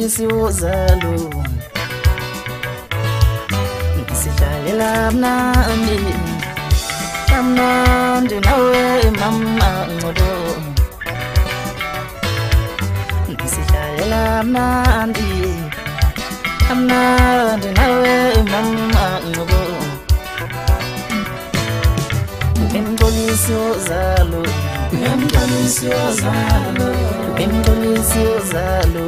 Ngembonisi uzalo Ngisidlalela mnandi Kamnandi nawe mama ngcodo Ngisidlalela mnandi Kamnandi nawe mama ngcodo Ngembonisi uzalo Ngembonisi uzalo Ngembonisi uzalo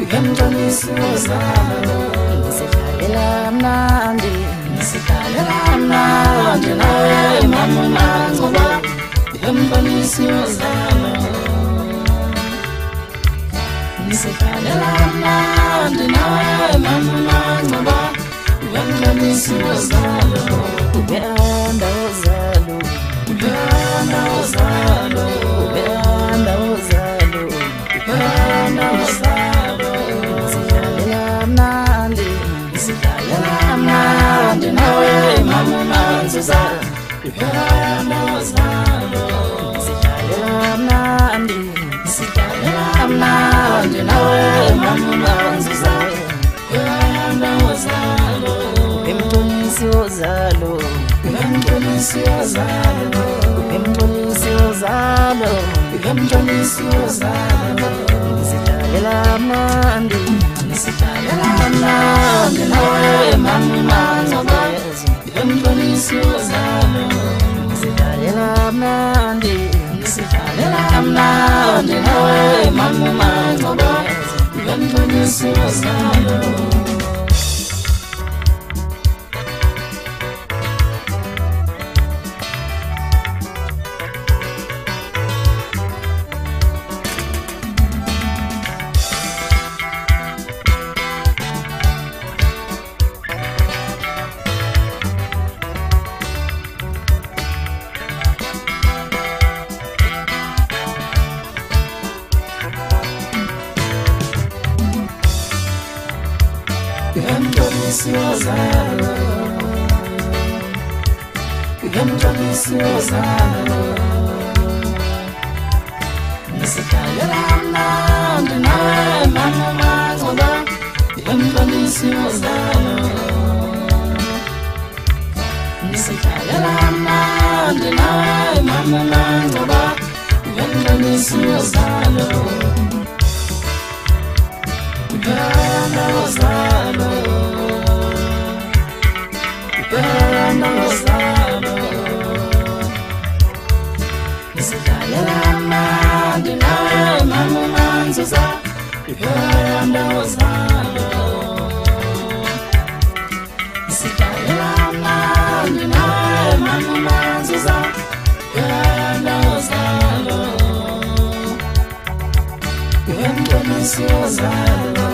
Ngembonisi uzalo Ngisidlalela mnandi Ngisidlalela mnandi nawe mama ngcobo Ngembonisi uzalo Ngisidlalela mnandi nawe mama ngcobo Ngembonisi uzalo Ubehanda uzalo Ubehanda uzalo Ubehanda uzalo Ubehanda uzalo Ngisidlalela mnandi Ngisidlalela mnandi nawe mama ngizozala Ubehanda uzalo Ngisidlalela mnandi Ngisidlalela mnandi nawe mama ngizozala Ubehanda uzalo Ngembonisi uzalo Ngembonisi uzalo Ngembonisi uzalo Ngembonisi uzalo Ngisidlalela mnandi Ngisidlalela mnandi nawe mama ngcobo Ngembonisi uzalo Ngisidlalela mnandi Ngisidlalela mnandi nawe mama ngcobo Ngembonisi uzalo Ngembonisi uzalo Ngembonisi uzalo Ngisidlalela mnandi nawe mama ngcobo Ngembonisi uzalo Ngisidlalela mnandi nawe mama ngcobo Ngembonisi uzalo Ubehanda uzalo Ubehanda uzalo Ngisidlalela mnandi nawe mama ngizozala Ubehanda uzalo Ngisidlalela mnandi nawe mama ngizozala Ubehanda uzalo Ngembonisi uzalo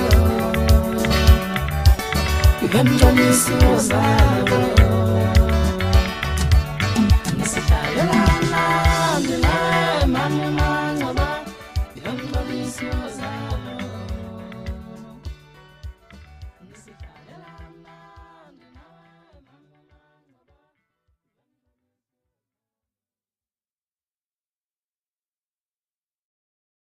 Ngembonisi uzalo